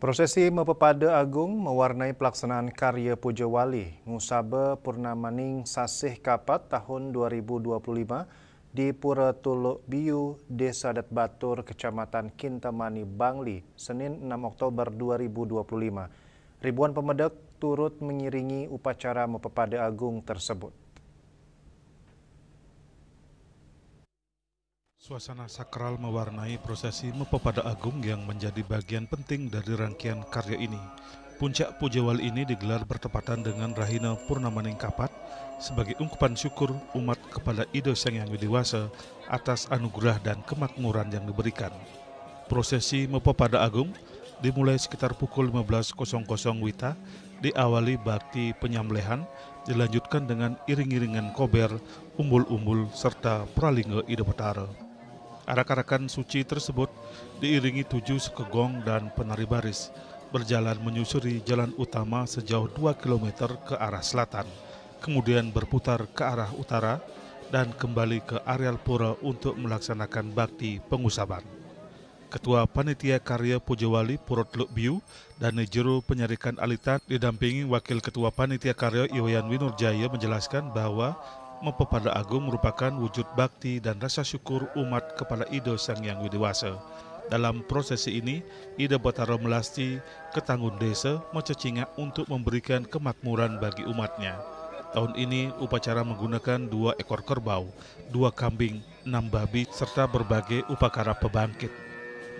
Prosesi Mepepada Agung mewarnai pelaksanaan karya Puja Wali Ngusaba Purnamaning Sasih Kapat tahun 2025 di Pura Tuluk Biu, Desa Adat Batur, Kecamatan Kintamani, Bangli, Senin 6 Oktober 2025. Ribuan pemedek turut mengiringi upacara Mepepada Agung tersebut. Suasana sakral mewarnai prosesi Mepepada Agung yang menjadi bagian penting dari rangkaian karya ini. Puncak Puja Wali ini digelar bertepatan dengan Rahina Purnamaning Kapat sebagai ungkapan syukur umat kepada Ido Sang Hyang Widiwasa atas anugerah dan kemakmuran yang diberikan. Prosesi Mepepada Agung dimulai sekitar pukul 15.00 WITA, diawali bakti penyembelihan, dilanjutkan dengan iring-iringan kober, umbul-umbul, serta pralingga Ida Betara. Arak-arakan suci tersebut diiringi 7 sekegong dan penari baris, berjalan menyusuri jalan utama sejauh 2 km ke arah selatan, kemudian berputar ke arah utara, dan kembali ke areal pura untuk melaksanakan bakti pengusaban. Ketua Panitia Karya Puja Wali Pura Tuluk Biu dan juru penyarikan alitan didampingi Wakil Ketua Panitia Karya Iwayan Winurjaya menjelaskan bahwa Mepepada Agung merupakan wujud bakti dan rasa syukur umat kepada Ido Sang Hyang Widiwasa. Dalam prosesi ini, Ida Betara Melasti Ketanggun Desa mencecingak untuk memberikan kemakmuran bagi umatnya. Tahun ini upacara menggunakan 2 ekor kerbau, 2 kambing, 6 babi, serta berbagai upacara pebangkit.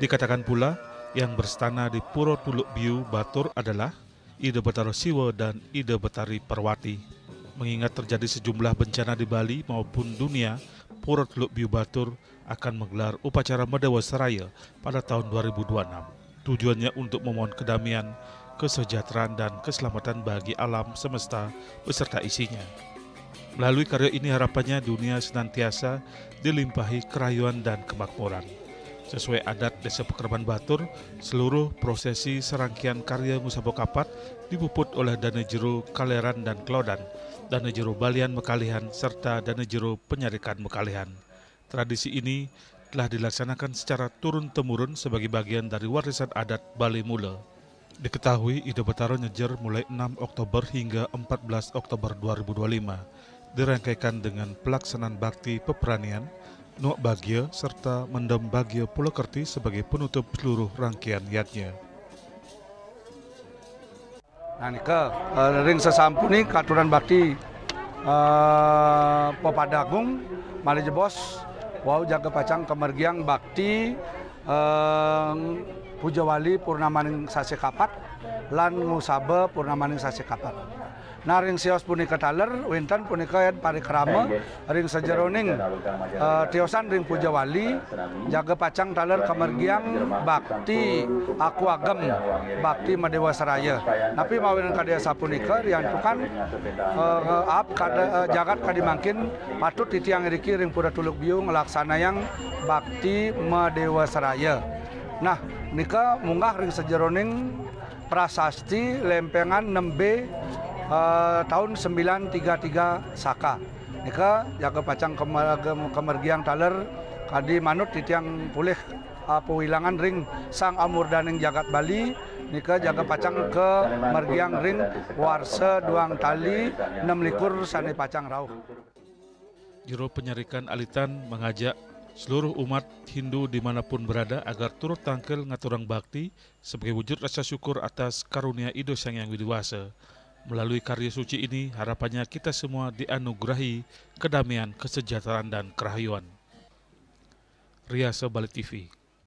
Dikatakan pula, yang berstana di Pura Tuluk Biu Batur adalah Ida Betara Siwa dan Ida Betari Perwati. Mengingat terjadi sejumlah bencana di Bali maupun dunia, Pura Tuluk Biu Batur akan menggelar upacara Medewa Seraya pada tahun 2026. Tujuannya untuk memohon kedamaian, kesejahteraan, dan keselamatan bagi alam semesta beserta isinya. Melalui karya ini harapannya dunia senantiasa dilimpahi kerayuan dan kemakmuran. Sesuai adat Desa Pekerban Batur, seluruh prosesi serangkaian karya Ngusaba Kapat dipuput oleh Danejero Kaleran dan Klodan, Danejero Balian Mekalihan, serta Danejero Penyarikan Mekalihan. Tradisi ini telah dilaksanakan secara turun-temurun sebagai bagian dari warisan adat Bali Mula. Diketahui Ida Betara nyejer mulai 6 Oktober hingga 14 Oktober 2025, dirangkaikan dengan pelaksanaan bakti peperanian, Nuak Bagya, serta Mendem Bagya Pulokerti sebagai penutup seluruh rangkaian yatnya. Nah, nika ring sesampuni katuran bakti Pepada Agung mari jebos wau jaga pacang kemergiang bakti Puja Wali Purnamaning Sasih Kapat lan Ngusaba Purnamaning Sasih Kapat. Nah, ring sios punika taler winten punika parikrama ring sajeroning tiosan ring Puja Wali jaga pacang taler kemergiang bakti aku agem bakti Medewa Seraya. Napi mawin kadaya sapunika riantukan jagat kadimangkin patut titiang riki ring Pura Tuluk Biu ngelaksana yang bakti Medewa Seraya. Nah, nika munggah ring sajeroning prasasti lempengan 6B tahun 933 Saka. Nika jaga pacang kemergiang taler kadi manut titiang pulih pewilangan ring Sang Amurdaning Jagat Bali. Nika jaga pacang ke mergiang ring warsa duang tali 6 likur sane pacang rauh. Juru Penyarikan Alitan mengajak seluruh umat Hindu dimanapun berada agar turut tangkel ngaturang bakti sebagai wujud rasa syukur atas karunia Ido Sang Hyang Widiwasa. Melalui karya suci ini, harapannya kita semua dianugerahi kedamaian, kesejahteraan, dan kerahyuan. Riasa Bali TV.